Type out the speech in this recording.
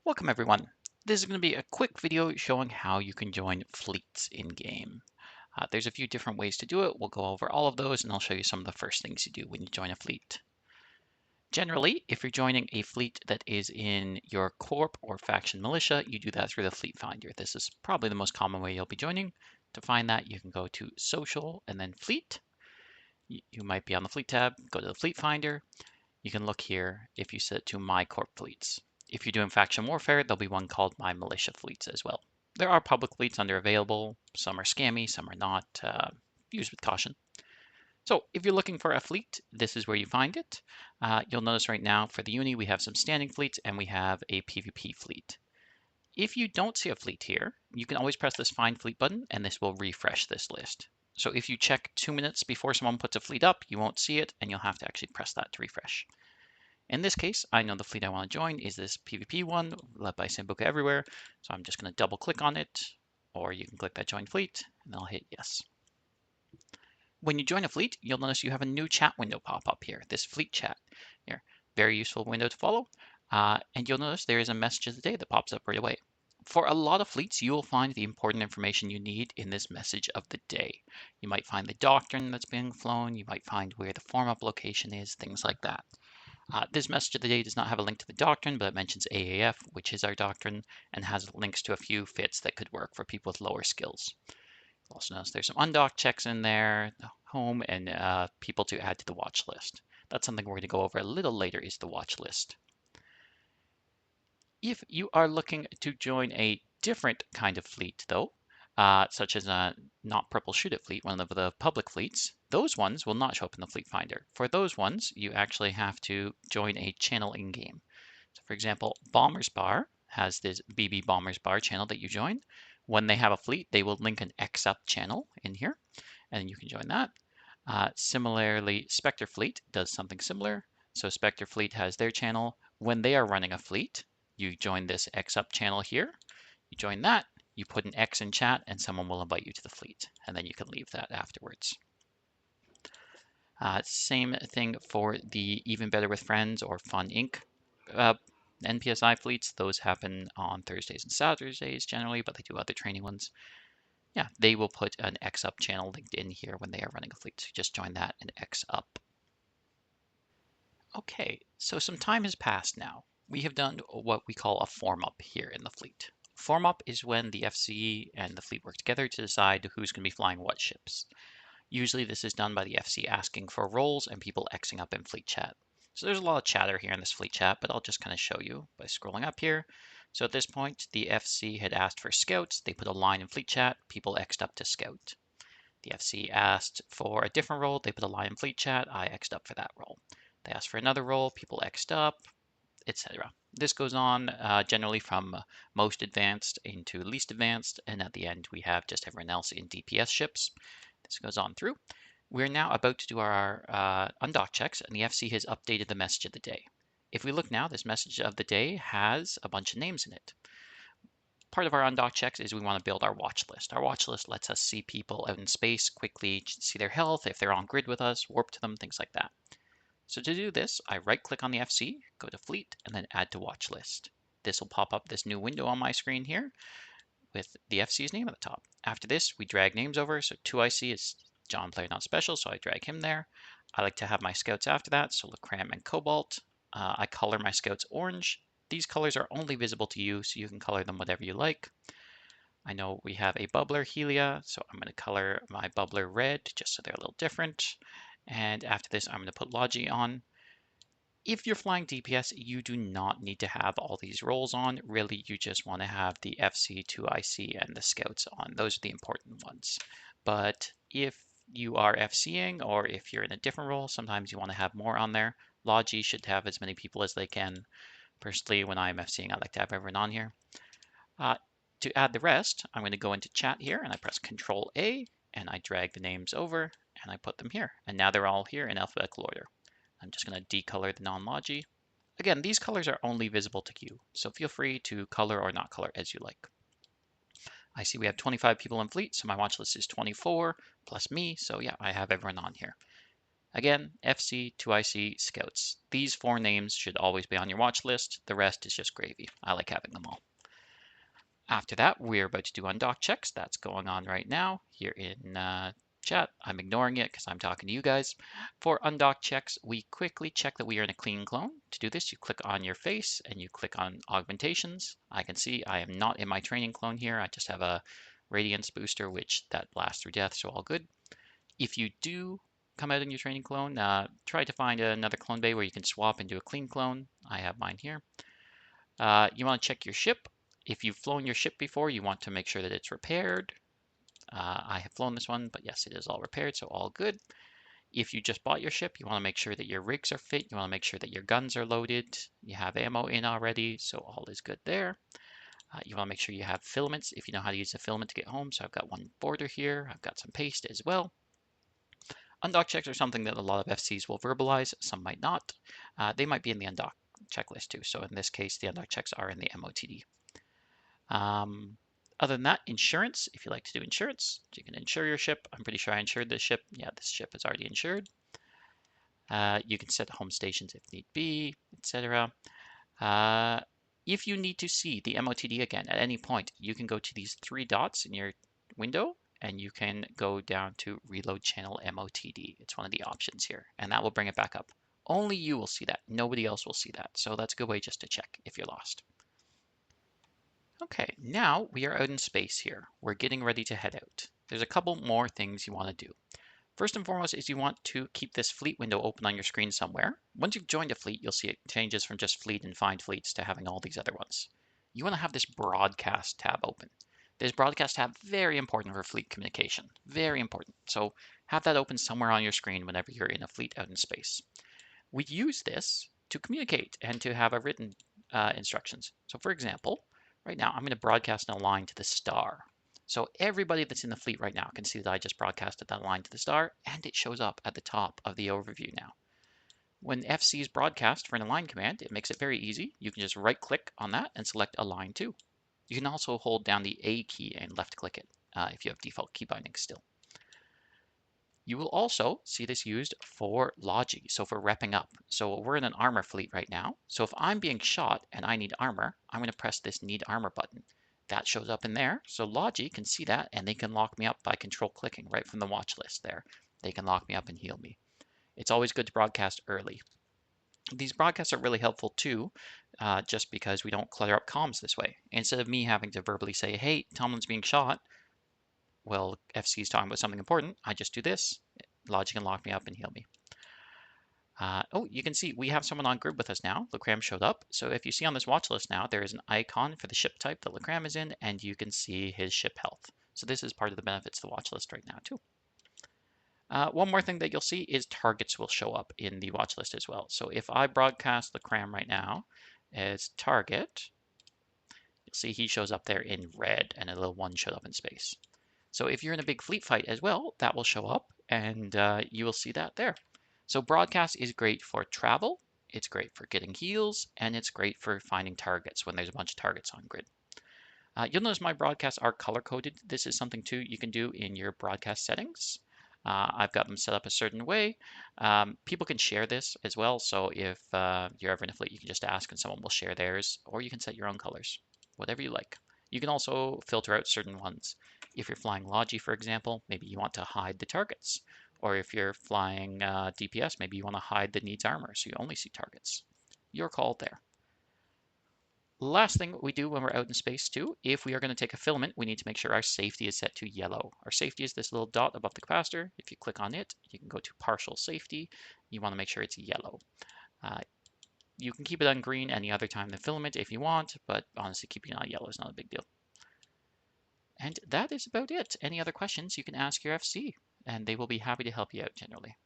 Welcome everyone. This is going to be a quick video showing how you can join fleets in-game. There's a few different ways to do it. We'll go over all of those and I'll show you some of the first things you do when you join a fleet. Generally, if you're joining a fleet that is in your Corp or faction militia, you do that through the Fleet Finder. This is probably the most common way you'll be joining. To find that, you can go to Social and then Fleet. You might be on the Fleet tab, go to the Fleet Finder. You can look here if you set it to My Corp Fleets. If you're doing faction warfare, there'll be one called My Militia Fleets as well. There are public fleets under available. Some are scammy, some are not. Use with caution. So if you're looking for a fleet, this is where you find it. You'll notice right now for the uni, we have some standing fleets and we have a PvP fleet. If you don't see a fleet here, you can always press this Find Fleet button and this will refresh this list. So if you check 2 minutes before someone puts a fleet up, you won't see it and you'll have to actually press that to refresh. In this case, I know the fleet I want to join is this PvP one led by Sambuca Everywhere. So I'm just going to double click on it, or you can click that join fleet and I'll hit yes. When you join a fleet, you'll notice you have a new chat window pop up here, this fleet chat here. Very useful window to follow. And you'll notice there is a message of the day that pops up right away. For a lot of fleets, you will find the important information you need in this message of the day. You might find the doctrine that's being flown, you might find where the form up location is, things like that. This message of the day does not have a link to the doctrine, but it mentions AAF, which is our doctrine, and has links to a few fits that could work for people with lower skills. You'll also notice there's some undock checks in there, home, and people to add to the watch list. That's something we're going to go over a little later is the watch list. If you are looking to join a different kind of fleet, though, such as a not purple shoot it fleet, one of the public fleets, those ones will not show up in the fleet finder. For those ones, you actually have to join a channel in-game. So for example, Bombers Bar has this BB Bombers Bar channel that you join. When they have a fleet, they will link an X up channel in here, and you can join that. Similarly, Spectre Fleet does something similar. So Spectre Fleet has their channel. When they are running a fleet, you join this X up channel here. You join that, you put an X in chat, and someone will invite you to the fleet, and then you can leave that afterwards. Same thing for the Even Better with Friends or Fun Inc. NPSI fleets. Those happen on Thursdays and Saturdays generally, but they do other training ones. Yeah, they will put an X up channel linked in here when they are running a fleet. So just join that and X up. Okay, so some time has passed now. We have done what we call a form up here in the fleet. Form up is when the FC and the fleet work together to decide who's going to be flying what ships. Usually this is done by the FC asking for roles and people Xing up in fleet chat. So there's a lot of chatter here in this fleet chat, but I'll just kind of show you by scrolling up here. So at this point, the FC had asked for scouts. They put a line in fleet chat, people X'd up to scout. The FC asked for a different role. They put a line in fleet chat. I X'd up for that role. They asked for another role. People X'd up, etc. This goes on generally from most advanced into least advanced. And at the end, we have just everyone else in DPS ships. This goes on through. We're now about to do our undock checks, and the FC has updated the message of the day. If we look now, this message of the day has a bunch of names in it. Part of our undock checks is we want to build our watch list. Our watch list lets us see people out in space, quickly see their health, if they're on grid with us, warp to them, things like that. So to do this, I right click on the FC, go to Fleet, and then Add to Watch List. This will pop up this new window on my screen here with the FC's name at the top. After this, we drag names over. So 2IC is John Player Not Special, so I drag him there. I like to have my scouts after that, so Lacram and Cobalt. I color my scouts orange. These colors are only visible to you, so you can color them whatever you like. I know we have a bubbler, Helia, so I'm going to color my bubbler red, just so they're a little different. And after this, I'm going to put Logi on. If you're flying DPS, you do not need to have all these roles on. Really, you just want to have the FC, 2IC, and the scouts on. Those are the important ones. But if you are FCing or if you're in a different role, sometimes you want to have more on there. Logi should have as many people as they can. Personally, when I'm FCing, I like to have everyone on here. To add the rest, I'm going to go into chat here and I press Control A and I drag the names over and I put them here. And now they're all here in alphabetical order. I'm just going to decolor the non-logi. Again, these colors are only visible to you, so feel free to color or not color as you like. I see we have 25 people in fleet, so my watch list is 24 plus me, so yeah, I have everyone on here. Again, FC, 2IC, Scouts. These 4 names should always be on your watch list. The rest is just gravy. I like having them all. After that, we're about to do undock checks. That's going on right now here in chat. I'm ignoring it because I'm talking to you guys. For undock checks, we quickly check that we are in a clean clone. To do this, you click on your face and you click on augmentations. I can see I am not in my training clone here. I just have a radiance booster, which that blasts through death, so all good. If you do come out in your training clone, try to find another clone bay where you can swap into a clean clone. I have mine here. You want to check your ship. If you've flown your ship before, you want to make sure that it's repaired. I have flown this one, but yes, it is all repaired, so all good. If you just bought your ship, you want to make sure that your rigs are fit. You want to make sure that your guns are loaded. You have ammo in already, so all is good there. You want to make sure you have filaments if you know how to use a filament to get home. So I've got one border here. I've got some paste as well. Undock checks are something that a lot of FCs will verbalize. Some might not. They might be in the undock checklist too. So in this case, the undock checks are in the MOTD. Other than that, insurance, if you like to do insurance, you can insure your ship. I'm pretty sure I insured this ship. Yeah, this ship is already insured. You can set home stations if need be, etc. If you need to see the MOTD again at any point, you can go to these 3 dots in your window and you can go down to reload channel MOTD. It's one of the options here, and that will bring it back up. Only you will see that. Nobody else will see that. So that's a good way just to check if you're lost. Okay, now we are out in space here. We're getting ready to head out. There's a couple more things you want to do. First and foremost is you want to keep this fleet window open on your screen somewhere. Once you've joined a fleet, you'll see it changes from just fleet and find fleets to having all these other ones. You want to have this broadcast tab open. This broadcast tab, very important for fleet communication, very important. So have that open somewhere on your screen whenever you're in a fleet out in space. We use this to communicate and to have a written instructions. So for example, right now I'm going to broadcast a line to the star. So everybody that's in the fleet right now can see that I just broadcasted that line to the star, and it shows up at the top of the overview now. When FC's broadcast for an align command, it makes it very easy. You can just right click on that and select align to. You can also hold down the A key and left click it if you have default key binding still. You will also see this used for Logi, so for repping up. So we're in an armor fleet right now. So if I'm being shot and I need armor, I'm going to press this need armor button. That shows up in there. So Logi can see that and they can lock me up by control clicking right from the watch list there. They can lock me up and heal me. It's always good to broadcast early. These broadcasts are really helpful too, just because we don't clutter up comms this way. Instead of me having to verbally say, hey, Tomlin's being shot, well, FC is talking about something important, I just do this. Logic can lock me up and heal me. Oh, you can see we have someone on grid with us now. Lucram showed up. So if you see on this watch list now, there is an icon for the ship type that Lucram is in, and you can see his ship health. So this is part of the benefits of the watch list right now too. One more thing that you'll see is targets will show up in the watch list as well. So if I broadcast Lucram right now as target, you'll see he shows up there in red and a little 1 showed up in space. So if you're in a big fleet fight as well, that will show up and you will see that there. So broadcast is great for travel, it's great for getting heals, and it's great for finding targets when there's a bunch of targets on grid. You'll notice my broadcasts are color coded. This is something too you can do in your broadcast settings. I've got them set up a certain way. People can share this as well. So if you're ever in a fleet, you can just ask and someone will share theirs, or you can set your own colors, whatever you like. You can also filter out certain ones. If you're flying Logi, for example, maybe you want to hide the targets. Or if you're flying DPS, maybe you want to hide the needs armor so you only see targets. Your call there. Last thing we do when we're out in space too, if we are going to take a filament, we need to make sure our safety is set to yellow. Our safety is this little dot above the capacitor. If you click on it, you can go to partial safety. You want to make sure it's yellow. You can keep it on green any other time than filament if you want, but honestly, keeping it on yellow is not a big deal. And that is about it. Any other questions, you can ask your FC, and they will be happy to help you out generally.